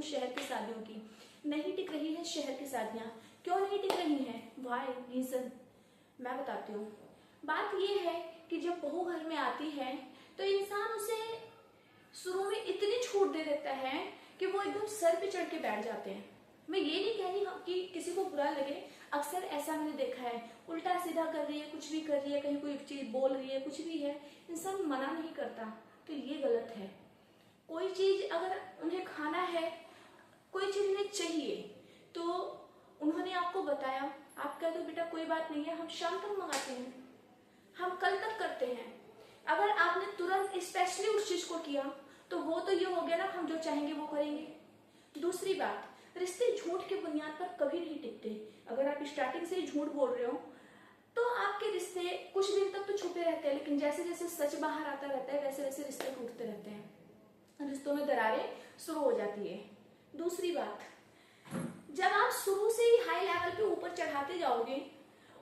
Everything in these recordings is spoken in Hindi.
हूँ शहर की शादियों की। नहीं टिक रही है शहर की शादियाँ। क्यों नहीं टिक रही हैं? वाई रीजन मैं बताती हूँ। बात ये है कि जब बहू घर में आती है तो इंसान उसे शुरू में इतनी छूट दे देता है कि वो एकदम सर पे चढ़ के बैठ जाते हैं। मैं ये नहीं कह रही कि किसी को बुरा लगे, अक्सर ऐसा मैंने देखा है, उल्टा सीधा कर रही है, कुछ भी कर रही है, कहीं कोई चीज बोल रही है, कुछ भी है, इंसान मना नहीं करता, तो ये गलत है। कोई चीज अगर उन्हें खाना है, कोई चीज उन्हें चाहिए, तो उन्होंने आपको बताया, आप कहते हो बेटा कोई बात नहीं है, हम शाम तक मंगाते हैं, हम कल तक करते हैं। अगर आपने तुरंत स्पेशली उस चीज को किया तो वो तो ये हो गया ना, हम जो चाहेंगे वो करेंगे। दूसरी बात, रिश्ते झूठ के बुनियाद पर कभी नहीं टिकते। अगर आप स्टार्टिंग से ही झूठ बोल रहे हो तो आपके रिश्ते कुछ दिन तक तो छुपे रहते हैं, लेकिन जैसे जैसे सच बाहर आता रहता है वैसे वैसे रिश्ते टूटते रहते हैं, रिश्तों में दरारें शुरू हो जाती है। दूसरी बात, जब आप शुरू से ही हाई लेवल पे ऊपर चढ़ाते जाओगे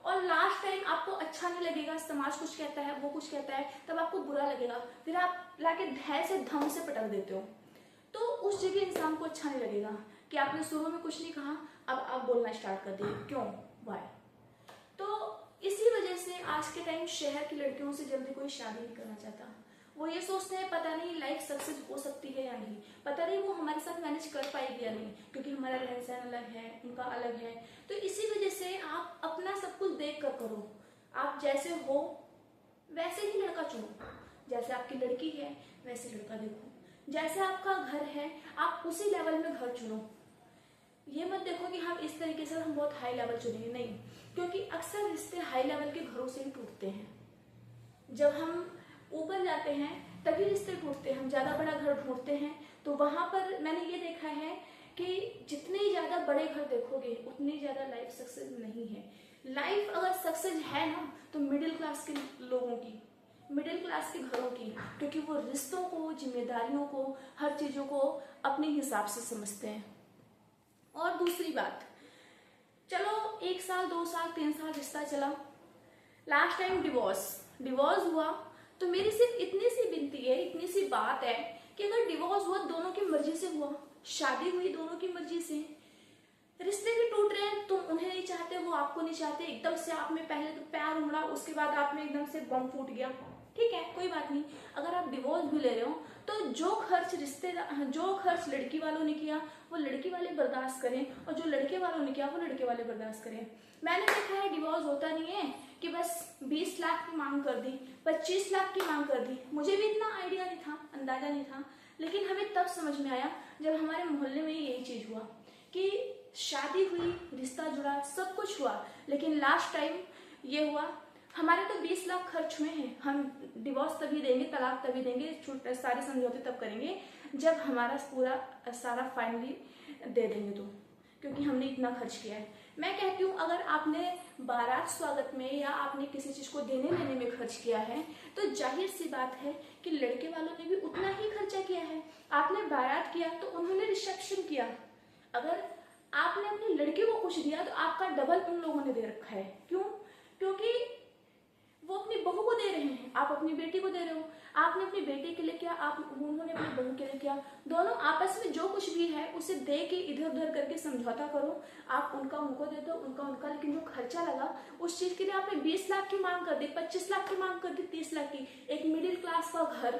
और लास्ट टाइम आपको अच्छा नहीं लगेगा, समाज कुछ कहता है, वो कुछ कहता है, तब आपको बुरा लगेगा, फिर आप लाके धै से धम से पटक देते हो, तो उस जगह इंसान को अच्छा नहीं लगेगा कि आपने शुरू में कुछ नहीं कहा, अब आप बोलना स्टार्ट कर दिए। क्यों? वाई? तो इसी वजह से आज के टाइम शहर की लड़कियों से जल्दी कोई शादी नहीं करना चाहता। वो ये सोचते हैं पता नहीं लाइफ सक्सेस हो सकती है या नहीं, पता नहीं वो हमारे साथ मैनेज कर पाएगी या नहीं, क्योंकि हमारा रहन सहन अलग है, उनका अलग है। तो इसी वजह से आप अपना सब कुछ देख कर करो। आप जैसे हो वैसे ही लड़का चुनो, जैसे आपकी लड़की है वैसे लड़का देखो, जैसे आपका घर है आप उसी लेवल में घर चुनो। ये मत देखो कि हम इस तरीके से हम बहुत हाई लेवल चुनेंगे, नहीं, क्योंकि अक्सर रिश्ते हाई लेवल के घरों से ही टूटते हैं। जब हम ऊपर जाते हैं तभी रिश्ते टूटते हैं। हम ज्यादा बड़ा घर ढूंढते हैं तो वहां पर मैंने ये देखा है कि जितने ज्यादा बड़े घर देखोगे उतनी ज्यादा लाइफ सक्सेस नहीं है। लाइफ अगर सक्सेस है ना तो मिडिल क्लास के लोगों की, मिडिल क्लास के घरों की, क्योंकि वो रिश्तों को, जिम्मेदारियों को, हर चीजों को अपने हिसाब से समझते हैं। और दूसरी बात, चलो 1 साल 2 साल 3 साल रिश्ता चला, लास्ट टाइम डिवोर्स हुआ, तो मेरी सिर्फ इतनी सी विनती है, इतनी सी बात है कि अगर डिवोर्स हुआ दोनों की मर्जी से हुआ, शादी हुई दोनों की मर्जी से, रिश्ते भी टूट रहे हैं, तुम उन्हें नहीं चाहते, वो आपको नहीं चाहते, एकदम से आप में पहले तो प्यार उमड़ा, उसके बाद आप में एकदम से बम फूट गया, ठीक है कोई बात नहीं। अगर आप डिवोर्स भी ले रहे हो तो जो खर्च लड़की वालों ने किया वो लड़की वाले बर्दाश्त करें, और जो लड़के वालों ने किया वो लड़के वाले बर्दाश्त करें। मैंने देखा है डिवोर्स होता नहीं है कि बस 20 लाख की मांग कर दी, 25 लाख की मांग कर दी। मुझे भी इतना आइडिया नहीं था, अंदाजा नहीं था, लेकिन हमें तब समझ में आया जब हमारे मोहल्ले में यही चीज हुआ कि शादी हुई, रिश्ता जुड़ा, सब कुछ हुआ, लेकिन लास्ट टाइम ये हुआ, हमारे तो 20 लाख खर्च हुए हैं, हम डिवोर्स तभी देंगे, तलाक तभी देंगे, सारे समझौते तब करेंगे जब हमारा पूरा सारा फाइनली दे देंगे, तो क्योंकि हमने इतना खर्च किया है। मैं कहती हूँ अगर आपने बारात स्वागत में या आपने किसी चीज को देने लेने में खर्च किया है तो जाहिर सी बात है कि लड़के वालों ने भी उतना ही खर्चा किया है। आपने बारात किया तो उन्होंने रिसेप्शन किया, अगर आपने अपने लड़के को कुछ दिया तो आपका डबल उन लोगों ने दे रखा है। क्यों? क्योंकि वो अपनी बहू को दे रहे हैं, आप अपनी बेटी को दे रहे हो, आपने अपनी बेटी के लिए किया, उन्होंने अपनी बहू के लिए किया, दोनों आपस में जो कुछ भी है उसे दे के इधर उधर करके समझौता करो, आप उनका उनको दे दो, उनका, लेकिन जो खर्चा लगा उस चीज के लिए आपने 20 लाख की मांग कर दी, 25 लाख की मांग कर दी, 30 लाख की। एक मिडिल क्लास का घर,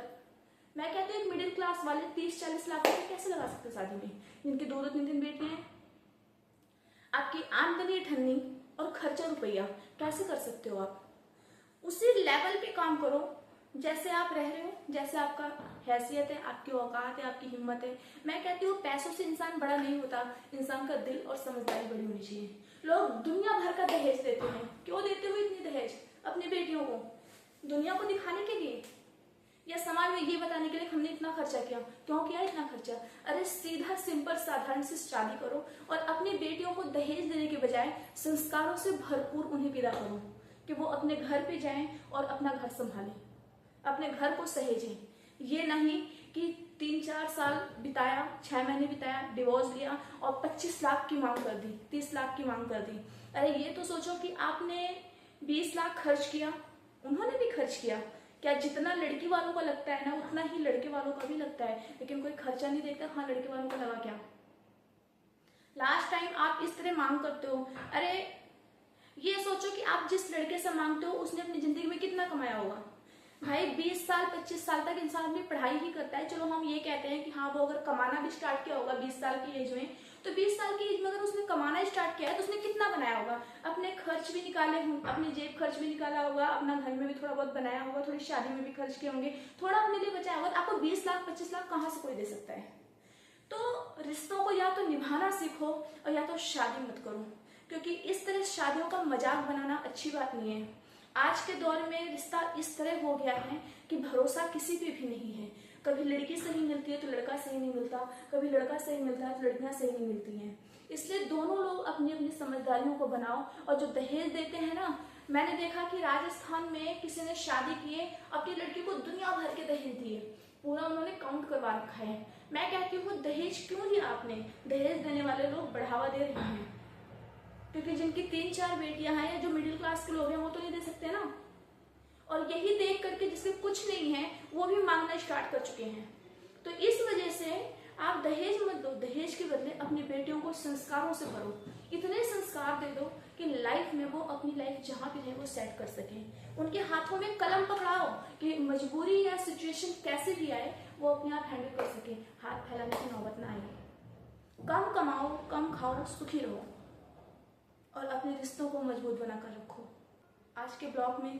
मैं कहती हूँ एक मिडिल क्लास वाले 30-40 लाख रुपए कैसे लगा सकते शादी में, जिनकी 2-2 3-3 बेटियां हैं, आपकी आमदनी ठन्नी और खर्चा रुपया, कैसे कर सकते हो आप? उसी लेवल पे काम करो जैसे आप रह रहे हो, जैसे आपका हैसियत है, आपकी औकात है, आपकी हिम्मत है। मैं कहती हूँ पैसों से इंसान बड़ा नहीं होता, इंसान का दिल और समझदारी बड़ी होनी चाहिए। लोग दुनिया भर का दहेज देते हैं, क्यों देते हो इतनी दहेज अपनी बेटियों को? दुनिया को दिखाने के लिए या समाज में ये बताने के लिए हमने इतना खर्चा किया? क्यों किया इतना खर्चा? अरे सीधा सिंपल साधारण से शादी करो और अपनी बेटियों को दहेज देने के बजाय संस्कारों से भरपूर उन्हें विदा करो कि वो अपने घर पे जाएं और अपना घर संभालें, अपने घर को सहेजें। ये नहीं कि 3-4 साल बिताया, 6 महीने बिताया, डिवोर्स लिया और 25 लाख की मांग कर दी, 30 लाख की मांग कर दी। अरे ये तो सोचो कि आपने 20 लाख खर्च किया, उन्होंने भी खर्च किया, क्या जितना लड़की वालों को लगता है ना उतना ही लड़के वालों का भी लगता है, लेकिन कोई खर्चा नहीं देखता। हाँ, लड़के वालों को लगा क्या, लास्ट टाइम आप इस तरह मांग करते हो। अरे ये सोचो कि आप जिस लड़के से मांगते हो उसने अपनी जिंदगी में कितना कमाया होगा। भाई 20 साल 25 साल तक इंसान अपनी पढ़ाई ही करता है। चलो हम ये कहते हैं कि हाँ वो अगर कमाना भी स्टार्ट किया होगा 20 साल की एज में, तो 20 साल की एज में अगर उसने कमाना स्टार्ट किया है तो उसने कितना बनाया होगा। अपने खर्च भी निकाले होंगे, अपने जेब खर्च भी निकाला होगा, अपना घर में भी थोड़ा बहुत बनाया होगा, थोड़ी शादी में भी खर्च किए होंगे, थोड़ा अपने लिए बचाया होगा। आपको 20 लाख 25 लाख कहाँ से कोई दे सकता है। तो रिश्तों को या तो निभाना सीखो और या तो शादी मत करो, क्योंकि इस तरह शादियों का मजाक बनाना अच्छी बात नहीं है। आज के दौर में रिश्ता इस तरह हो गया है कि भरोसा किसी पे भी नहीं है। कभी लड़की सही मिलती है तो लड़का सही नहीं मिलता, कभी लड़का सही मिलता है तो लड़कियां सही नहीं मिलती हैं। इसलिए दोनों लोग अपनी अपनी समझदारियों को बनाओ। और जो दहेज देते हैं ना, मैंने देखा कि राजस्थान में किसी ने शादी किए, अपनी लड़की को दुनिया भर के दहेज दिए, पूरा उन्होंने काउंट करवा रखा है। मैं कहती हूँ दहेज क्यों दिया आपने। दहेज देने वाले लोग बढ़ावा दे रहे हैं, क्योंकि जिनकी 3-4 बेटियां हैं या जो मिडिल क्लास के लोग हैं वो तो नहीं दे सकते ना। और यही देख करके जिसके कुछ नहीं है वो भी मांगना स्टार्ट कर चुके हैं। तो इस वजह से आप दहेज मत दो, दहेज के बदले अपनी बेटियों को संस्कारों से भरो। इतने संस्कार दे दो कि लाइफ में वो अपनी लाइफ जहाँ भी रहे वो सेट कर सकें। उनके हाथों में कलम पकड़ाओ कि मजबूरी या सिचुएशन कैसे भी आए वो अपने आप हैंडल कर सके, हाथ फैलाने की नौबत ना आए। कम कमाओ, कम खाओ, सुखी रहो और अपने रिश्तों को मजबूत बनाकर रखो। आज के ब्लॉग में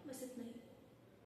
बस इतना ही।